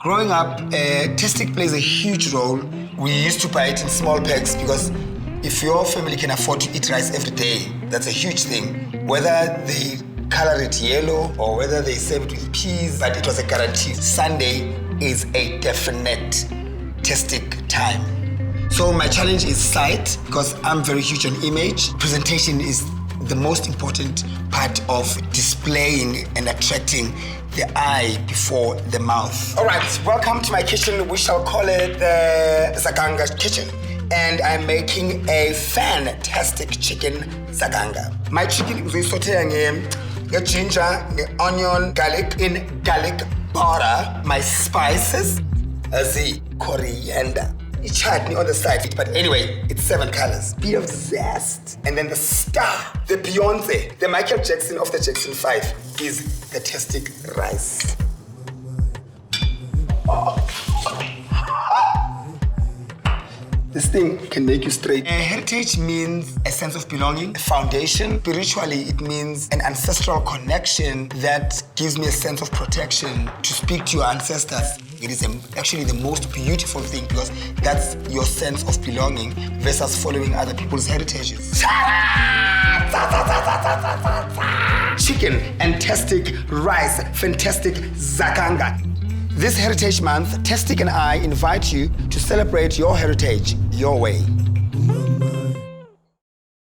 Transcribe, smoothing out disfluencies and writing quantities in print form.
Growing up, Tastic plays a huge role. We used to buy it in small packs because if your family can afford to eat rice every day, that's a huge thing. Whether they color it yellow or whether they serve it with peas, but it was a guarantee. Sunday is a definite Tastic time. So my challenge is sight, because I'm very huge on image. Presentation is the most important part of displaying and attracting the eye before the mouth. All right, welcome to my kitchen. We shall call it the Zaganga kitchen. And I'm making a fantastic chicken Zaganga. My chicken is sauteing ginger, onion, garlic in garlic butter. My spices, the coriander. Chutney on the side, but anyway, it's 7 colors. Bit of zest. And then the star, the Beyonce, the Michael Jackson of the Jackson 5 is the Tastic rice. This thing can make you straight. Heritage means a sense of belonging, a foundation. Spiritually, it means an ancestral connection that gives me a sense of protection to speak to your ancestors. It is actually the most beautiful thing because that's your sense of belonging versus following other people's heritages. Chicken and Tastic rice, fantastic Zaganga. This Heritage Month, Tastic and I invite you to celebrate your heritage your way.